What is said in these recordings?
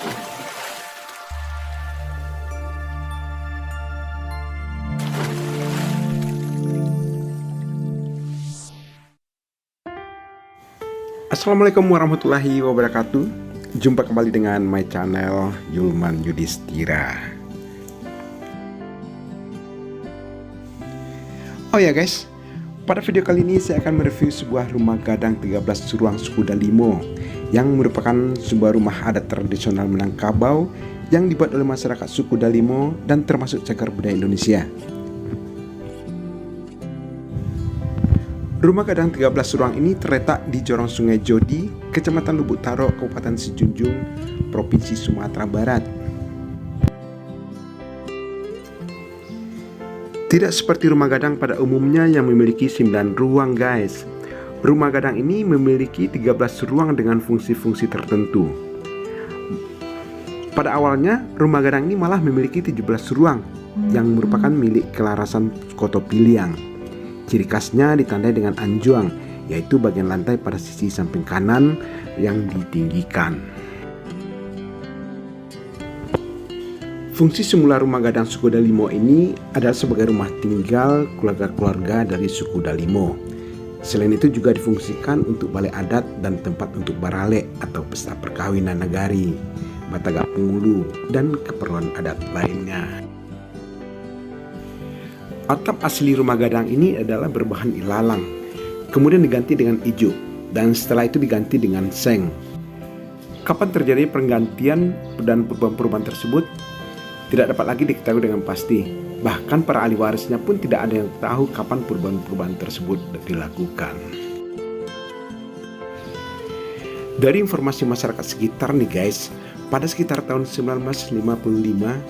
Assalamualaikum warahmatullahi wabarakatuh. Jumpa kembali dengan my channel Yulman Yudhistira. Oh ya guys, pada video kali ini saya akan mereview sebuah rumah gadang 13 ruang suku Dalimo yang merupakan sebuah rumah adat tradisional Minangkabau yang dibuat oleh masyarakat suku Dalimo dan termasuk cagar budaya Indonesia. Rumah gadang 13 ruang ini terletak di Jorong Sungai Jodi, Kecamatan Lubuk Taro, Kabupaten Sijunjung, Provinsi Sumatera Barat. Tidak seperti rumah gadang pada umumnya yang memiliki 9 ruang guys. Rumah gadang ini memiliki 13 ruang dengan fungsi-fungsi tertentu. Pada awalnya, rumah gadang ini malah memiliki 17 ruang yang merupakan milik Kelarasan Koto Piliang. Ciri khasnya ditandai dengan anjuang, yaitu bagian lantai pada sisi samping kanan yang ditinggikan. Fungsi semula rumah gadang suku Dalimo ini adalah sebagai rumah tinggal keluarga-keluarga dari suku Dalimo. Selain itu juga difungsikan untuk balai adat dan tempat untuk barale atau pesta perkawinan nagari, batagak pengulu, dan keperluan adat lainnya. Atap asli rumah gadang ini adalah berbahan ilalang, kemudian diganti dengan ijuk, dan setelah itu diganti dengan seng. Kapan terjadi pergantian dan perubahan-perubahan tersebut tidak dapat lagi diketahui dengan pasti. Bahkan para ahli warisnya pun tidak ada yang tahu kapan perubahan-perubahan tersebut dilakukan. Dari informasi masyarakat sekitar nih guys, pada sekitar tahun 1955,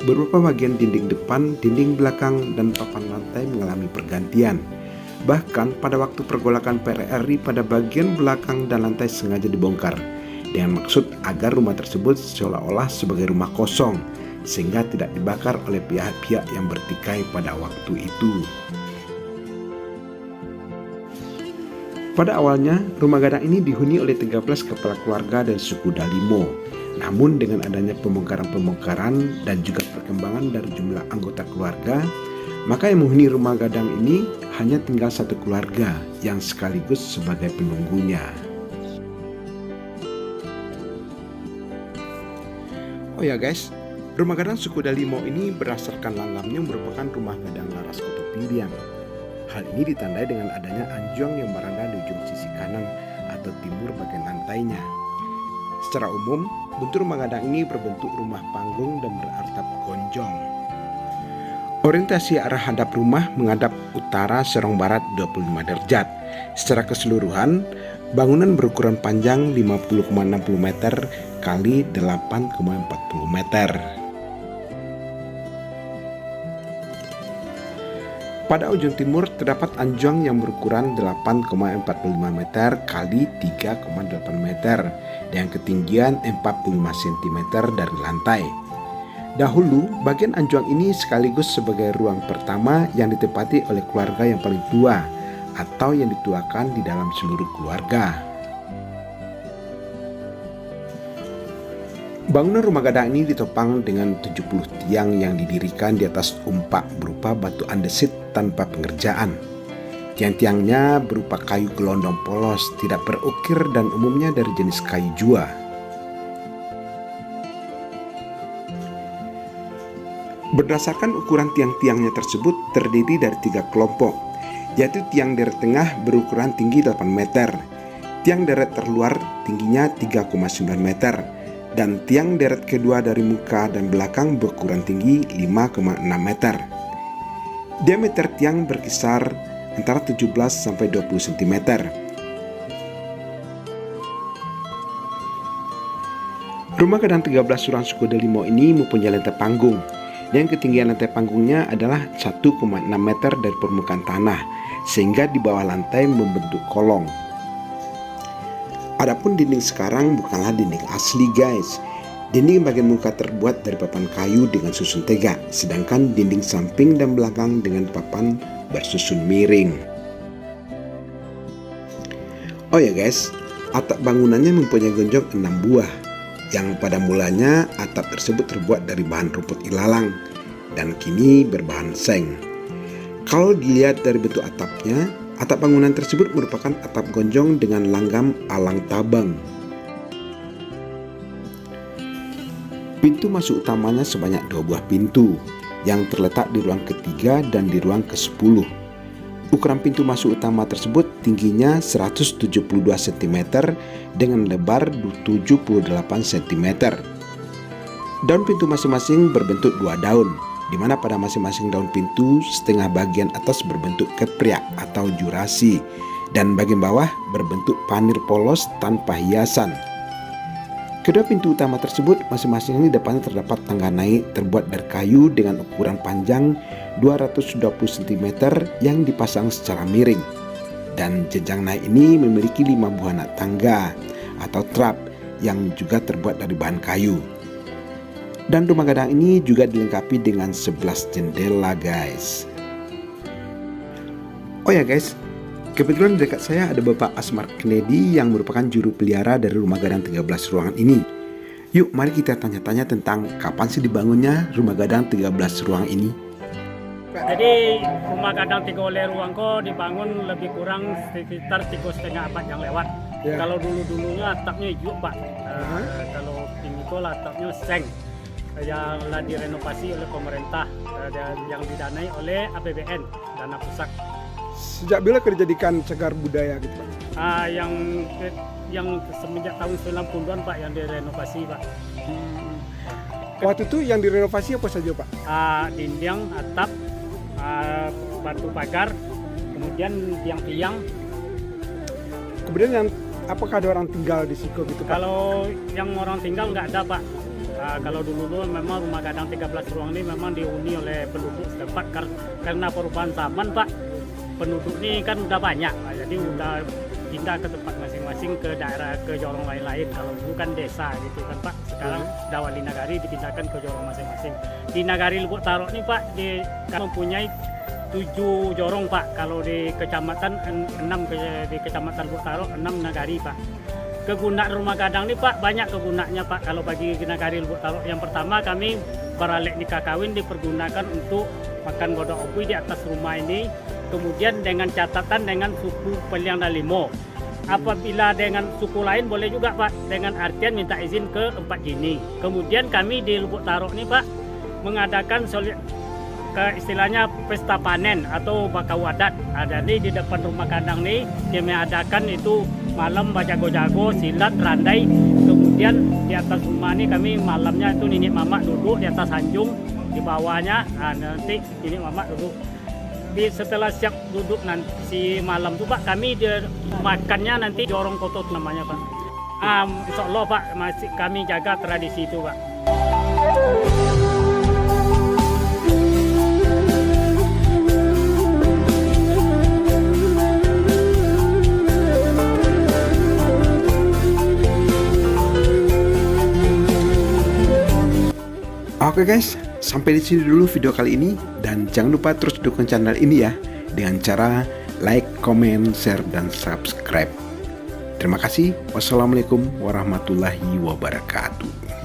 beberapa bagian dinding depan, dinding belakang, dan papan lantai mengalami pergantian. Bahkan pada waktu pergolakan PRRI pada bagian belakang dan lantai sengaja dibongkar, dengan maksud agar rumah tersebut seolah-olah sebagai rumah kosong, sehingga tidak dibakar oleh pihak-pihak yang bertikai pada waktu itu. Pada awalnya, rumah gadang ini dihuni oleh 13 kepala keluarga dari suku Dalimo. Namun dengan adanya pembongkaran-pembongkaran dan juga perkembangan dari jumlah anggota keluarga, maka yang menghuni rumah gadang ini hanya tinggal satu keluarga yang sekaligus sebagai penunggunya. Oh ya guys, rumah gadang suku Dalimo ini berdasarkan langgamnya merupakan rumah gadang laras Koto Piliang. Hal ini ditandai dengan adanya anjuang yang berada di ujung sisi kanan atau timur bagian lantainya. Secara umum, bentuk rumah gadang ini berbentuk rumah panggung dan beratap gonjong. Orientasi arah hadap rumah menghadap utara serong barat 25 derajat. Secara keseluruhan, bangunan berukuran panjang 50,60 meter kali 8,40 meter. Pada ujung timur terdapat anjuang yang berukuran 8,45 meter kali 3,8 meter dengan ketinggian 45 cm dari lantai. Dahulu, bagian anjuang ini sekaligus sebagai ruang pertama yang ditempati oleh keluarga yang paling tua atau yang dituakan di dalam seluruh keluarga. Bangunan rumah gadang ini ditopang dengan 70 tiang yang didirikan di atas umpak berupa batu andesit tanpa pengerjaan. Tiang-tiangnya berupa kayu gelondong polos, tidak berukir dan umumnya dari jenis kayu jua. Berdasarkan ukuran tiang-tiangnya tersebut terdiri dari 3 kelompok, yaitu tiang deret tengah berukuran tinggi 8 meter, tiang deret terluar tingginya 3,9 meter, dan tiang deret kedua dari muka dan belakang berukuran tinggi 5,6 meter. Diameter tiang berkisar antara 17 sampai 20 cm. Rumah gadang 13 ruang suku Dalimo ini mempunyai lantai panggung, dan ketinggian lantai panggungnya adalah 1,6 meter dari permukaan tanah, sehingga di bawah lantai membentuk kolong. Adapun dinding sekarang bukanlah dinding asli guys. Dinding bagian muka terbuat dari papan kayu dengan susun tegak, sedangkan dinding samping dan belakang dengan papan bersusun miring. Oh ya guys, atap bangunannya mempunyai gonjong 6 buah. yang pada mulanya atap tersebut terbuat dari bahan rumput ilalang dan kini berbahan seng. Kalau dilihat dari bentuk atapnya, atap bangunan tersebut merupakan atap gonjong dengan langgam alang tabang. Pintu masuk utamanya sebanyak 2 buah pintu yang terletak di ruang ketiga dan di ruang ke-10. Ukuran pintu masuk utama tersebut tingginya 172 cm dengan lebar 78 cm. Daun pintu masing-masing berbentuk 2 daun, di mana pada masing-masing daun pintu setengah bagian atas berbentuk kepriak atau jurasi dan bagian bawah berbentuk panir polos tanpa hiasan. Kedua pintu utama tersebut masing-masing di depannya terdapat tangga naik terbuat dari kayu dengan ukuran panjang 220 cm yang dipasang secara miring. Dan jenjang naik ini memiliki 5 buah anak tangga atau trap yang juga terbuat dari bahan kayu. Dan rumah gadang ini juga dilengkapi dengan 11 jendela, guys. Oh ya guys, kebetulan di dekat saya ada Bapak Asmar Kennedy yang merupakan juru pelihara dari rumah gadang 13 ruangan ini. Yuk mari kita tanya-tanya tentang kapan sih dibangunnya rumah gadang 13 ruang ini. Jadi rumah gadang 3 ruang kok dibangun lebih kurang sekitar 3,5 abad yang lewat. Ya. Kalau dulu-dulunya atapnya hijau Pak. Kalau ini kok atapnya seng. Yang direnovasi oleh pemerintah dan yang didanai oleh APBN, dana pusat. Sejak bila dijadikan cagar budaya gitu Pak? Yang semenjak tahun 90-an Pak yang direnovasi Pak. Waktu itu yang direnovasi apa saja Pak? Dinding, atap, batu pagar, kemudian tiang-tiang. Kemudian yang apakah ada orang tinggal di situ gitu Pak? Kalau yang orang tinggal nggak ada Pak. Kalau dulu memang rumah gadang 13 ruang ini memang dihuni oleh penduduk setempat karena perubahan zaman Pak. Penduduk ini kan udah banyak, jadi udah pindah ke tempat masing-masing ke daerah, ke jorong lain-lain. Kalau dulu kan desa gitu kan Pak, sekarang Dawali Nagari dipindahkan ke jorong masing-masing. Di Nagari Lubuk Tarok ini Pak, kan mempunyai 7 jorong Pak. Kalau di kecamatan 6 di kecamatan Lubuk Tarok 6 Nagari Pak. Kegunaan rumah gadang ini Pak banyak kegunaannya Pak. Kalau bagi Nagari Lubuk Tarok, yang pertama kami baralek nikah kawin dipergunakan untuk makan godok opui di atas rumah ini. Kemudian dengan catatan dengan suku Peliang dan Limo. Apabila dengan suku lain boleh juga Pak, dengan artian minta izin ke 4 Gini. Kemudian kami di Lubuk Tarok ini Pak mengadakan istilahnya pesta panen atau bakau adat. Ada di depan rumah gadang nih, dia mengadakan itu malam jago-jago, silat, randai. Kemudian di atas rumah ini kami malamnya itu Nenek Mamak duduk di atas sanjung, di bawahnya nanti Nenek Mamak duduk. Setelah siap duduk nanti malam tuh Pak, kami makannya nanti jorong kotot namanya Pak. Insya Allah Pak, masih kami jaga tradisi itu Pak. Oke guys, sampai di sini dulu video kali ini dan jangan lupa terus dukung channel ini ya dengan cara like, comment, share, dan subscribe. Terima kasih. Wassalamualaikum warahmatullahi wabarakatuh.